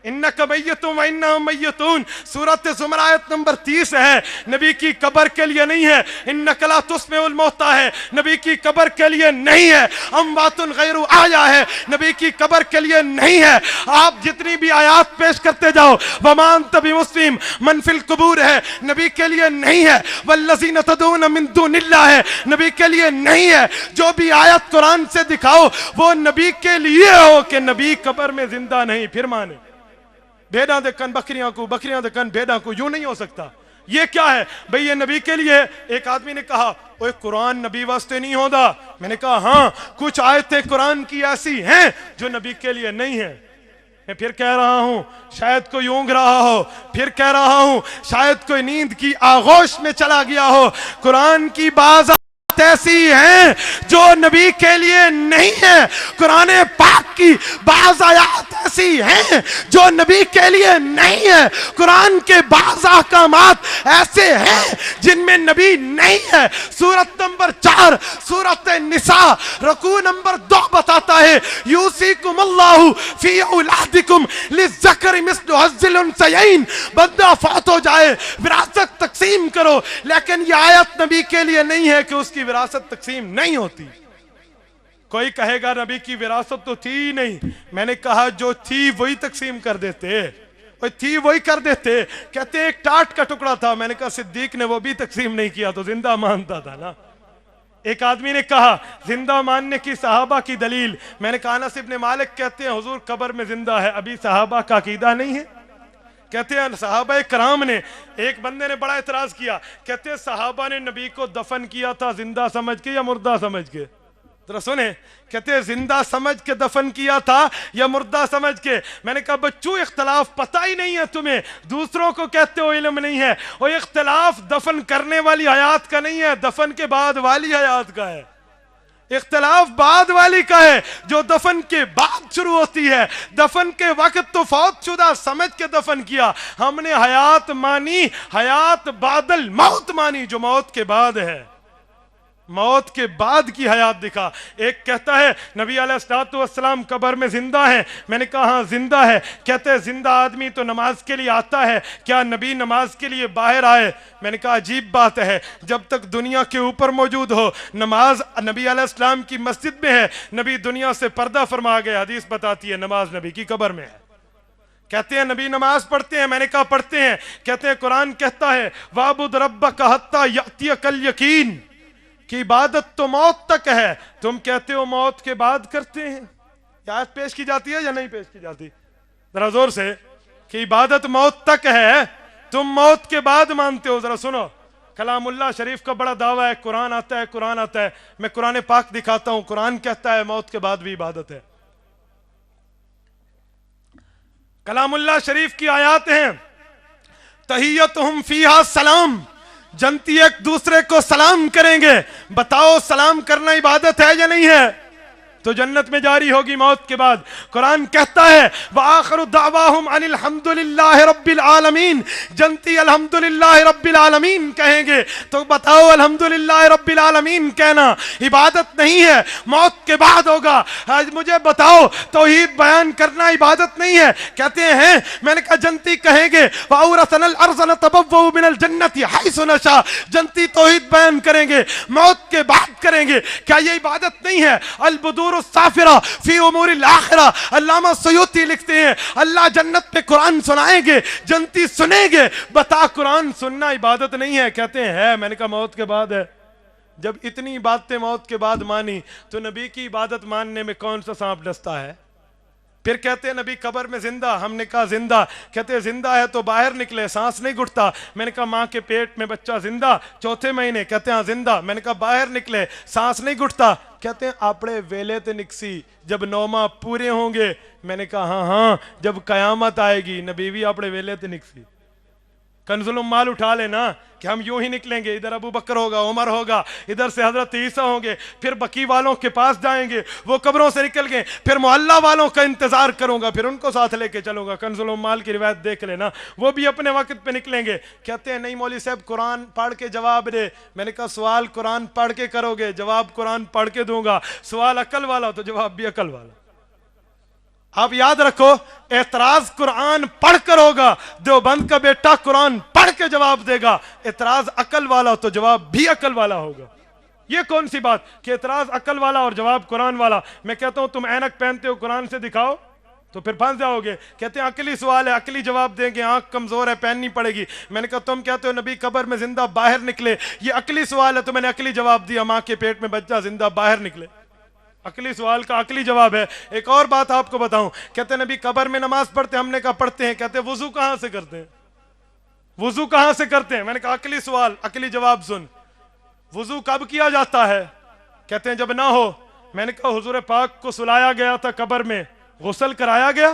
انک میتون و انہم میتون، سورۃ زمر آیت نمبر 30 ہے، نبی کی قبر کے لیے نہیں ہے۔ انک لا تسمع الموتى ہے، نبی کی قبر کے لیے نہیں ہے۔ اموات غیر احیاء ہے، نبی کی قبر کے لیے نہیں ہے۔ آپ جتنی بھی آیات پیش کرتے جاؤ، وما انت بمسلم من فی القبور ہے، نبی کے لیے نہیں ہے۔ والذین تدعون من دون اللہ ہے، نبی کے لیے نہیں ہے۔ جو بھی آیت قرآن سے دکھاؤ وہ نبی کے لیے ہو کہ نبی قبر میں زندہ نہیں، پھر مانے۔ بھیڑاں دے کن بکریاں کو، بکریاں دے کن بھیڑاں کو، یوں نہیں ہو سکتا۔ یہ کیا ہے بھئی؟ یہ نبی کے لیے۔ ایک آدمی نے کہا اوہ قرآن نبی واسطے نہیں ہوتا۔ میں نے کہا ہاں، کچھ آیتیں قرآن کی ایسی ہیں جو نبی کے لیے نہیں ہیں۔ میں پھر کہہ رہا ہوں شاید کوئی اونگ رہا ہو، پھر کہہ رہا ہوں شاید کوئی نیند کی آغوش میں چلا گیا ہو، قرآن کی بعض ایسی ہیں جو نبی کے لیے نہیں ہے، قرآن پاک کی بعض آیات ایسی ہیں جو نبی کے لیے نہیں ہے، قرآن کے بعض احکامات ایسے ہیں جن میں نبی نہیں ہے۔ سورت نمبر 4 سورت نساء رکوع نمبر 2 بتاتا ہے یوصیکم اللہ فی اولادکم للذکر مثل حظ الانثیین، بندہ فوت ہو جائے وراثت تقسیم کرو، لیکن یہ آیت نبی کے لیے نہیں ہے کہ اس کی وراثت تقسیم نہیں ہوتی۔ کوئی کہے گا نبی کی وراثت تو تھی نہیں، میں نے کہا جو تھی وہی تقسیم کر دیتے، وہ تھی وہی کر دیتے۔ کہتے ایک ٹاٹ کا ٹکڑا تھا، میں نے کہا صدیق نے وہ بھی تقسیم نہیں کیا تو زندہ مانتا تھا نا۔ ایک آدمی نے کہا زندہ ماننے کی صحابہ کی دلیل، میں نے کہا انس ابن مالک کہتے ہیں حضور قبر میں زندہ ہے، ابھی صحابہ کا عقیدہ نہیں ہے؟ کہتے ہیں صحابہ کرام نے، ایک بندے نے بڑا اعتراض کیا، کہتے ہیں صحابہ نے نبی کو دفن کیا تھا زندہ سمجھ کے یا مردہ سمجھ کے؟ ذرا سنیں، کہتے ہیں زندہ سمجھ کے دفن کیا تھا یا مردہ سمجھ کے؟ میں نے کہا بچوں اختلاف پتہ ہی نہیں ہے تمہیں، دوسروں کو کہتے ہو علم نہیں ہے، اور اختلاف دفن کرنے والی حیات کا نہیں ہے، دفن کے بعد والی حیات کا ہے۔ اختلاف بعد والی کا ہے جو دفن کے بعد شروع ہوتی ہے، دفن کے وقت تو فوت شدہ سمجھ کے دفن کیا، ہم نے حیات مانی، حیات بعد الموت مانی، جو موت کے بعد ہے، موت کے بعد کی حیات دکھا۔ ایک کہتا ہے نبی علیہ السلام قبر میں زندہ ہیں، میں نے کہا ہاں زندہ ہے، کہتے ہیں زندہ آدمی تو نماز کے لیے آتا ہے، کیا نبی نماز کے لیے باہر آئے؟ میں نے کہا عجیب بات ہے، جب تک دنیا کے اوپر موجود ہو نماز نبی علیہ السلام کی مسجد میں ہے، نبی دنیا سے پردہ فرما گئے، حدیث بتاتی ہے نماز نبی کی قبر میں ہے۔ کہتے ہیں نبی نماز پڑھتے ہیں، میں نے کہا پڑھتے ہیں، کہتے ہیں قرآن کہتا ہے وَاعْبُدْ رَبَّكَ حَتَّى يَأْتِيَكَ الْيَقِينُ، کہ عبادت تو موت تک ہے، تم کہتے ہو موت کے بعد کرتے ہیں۔ یہ آیت پیش کی جاتی ہے یا نہیں پیش کی جاتی؟ ذرا زور سے، کہ عبادت موت تک ہے، تم موت کے بعد مانتے ہو۔ ذرا سنو، کلام اللہ شریف کا بڑا دعویٰ ہے، قرآن آتا ہے، قرآن آتا ہے، میں قرآن پاک دکھاتا ہوں، قرآن کہتا ہے موت کے بعد بھی عبادت ہے۔ کلام اللہ شریف کی آیات ہیں تحیتہم فیہا سلام، جنتی ایک دوسرے کو سلام کریں گے، بتاؤ سلام کرنا عبادت ہے یا نہیں ہے؟ تو جنت میں جاری ہوگی موت کے بعد۔ قرآن کہتا ہے وآخر دعواہم ان الحمدللہ رب العالمین، جنتی الحمدللہ رب العالمین کہیں گے، تو بتاؤ الحمدللہ رب العالمین کہنا عبادت نہیں ہے، موت کے بعد ہوگا۔ آج مجھے بتاؤ توحید بیان کرنا عبادت نہیں ہے؟ کہتے ہیں، میں نے کہا جنتی کہیں گے وَأَوْرَثَنَا الْأَرْضَ نَتَبَوَّأُ مِنَ الْجَنَّةِ حَيْثُ نَشَاءُ، جنتی توحید بیان کریں گے، موت کے بعد کریں گے، کیا یہ عبادت نہیں ہے؟ البدور السافرہ فی امور الاخرہ، علامہ سیوطی لکھتے ہیں اللہ جنت میں قرآن سنائیں گے، جنتی سنیں گے، بتا قرآن سننا عبادت نہیں ہے؟ کہتے ہیں ہے، میں نے کہا موت کے بعد ہے۔ جب اتنی باتیں موت کے بعد مانی تو نبی کی عبادت ماننے میں کون سا سانپ ڈستا ہے؟ پھر کہتے ہیں نبی قبر میں زندہ، ہم نے کہا زندہ، کہتے ہیں زندہ ہے تو باہر نکلے، سانس نہیں گھٹتا، میں نے کہا ماں کے پیٹ میں بچہ زندہ 4تھے مہینے، کہتے ہیں ہاں زندہ، میں نے کہا باہر نکلے سانس نہیں گھٹتا، کہتے ہیں اپنے ویلے تے نکسی جب 9 ماہ پورے ہوں گے، میں نے کہا ہاں ہاں جب قیامت آئے گی نبی بھی اپنے ویلے تے نکسی۔ کنز الامال اٹھا لینا کہ ہم یوں ہی نکلیں گے، ادھر ابو بکر ہوگا، عمر ہوگا، ادھر سے حضرت عیسیٰ ہوں گے، پھر بقی والوں کے پاس جائیں گے، وہ قبروں سے نکل گئے، پھر محلہ والوں کا انتظار کروں گا، پھر ان کو ساتھ لے کے چلوں گا۔ کنز الامال کی روایت دیکھ لینا، وہ بھی اپنے وقت پہ نکلیں گے۔ کہتے ہیں نہیں مولوی صاحب قرآن پڑھ کے جواب دے، میں نے کہا سوال قرآن پڑھ کے کرو گے، جواب قرآن پڑھ کے دوں گا، سوال عقل والا تو جواب بھی عقل والا۔ آپ یاد رکھو اعتراض قرآن پڑھ کر ہوگا، دیوبند کا بیٹا قرآن پڑھ کے جواب دے گا، اعتراض عقل والا تو جواب بھی عقل والا ہوگا۔ یہ کون سی بات کہ اعتراض عقل والا اور جواب قرآن والا؟ میں کہتا ہوں تم اینک پہنتے ہو، قرآن سے دکھاؤ تو پھر پھنس جاؤ گے۔ کہتے ہیں عقلی سوال ہے، عقلی جواب دیں گے، آنکھ کمزور ہے پہننی پڑے گی۔ میں نے کہا تم کہتے ہو نبی قبر میں زندہ باہر نکلے، یہ عقلی سوال ہے تو میں نے عقلی جواب دیا، ماں کے پیٹ میں بچہ زندہ باہر نکلے، عقلی سوال کا عقلی جواب ہے۔ ایک اور بات آپ کو بتاؤں، کہتے ہیں نبی قبر میں نماز پڑھتے، ہم نے کہا پڑھتے ہیں، کہتے ہیں وضو کہاں سے کرتے ہیں؟ وضو کہاں سے کرتے ہیں؟ میں نے کہا عقلی سوال عقلی جواب سن، وضو کب کیا جاتا ہے؟ کہتے ہیں جب نہ ہو۔ میں نے کہا حضور پاک کو سلایا گیا تھا قبر میں، غسل کرایا گیا؟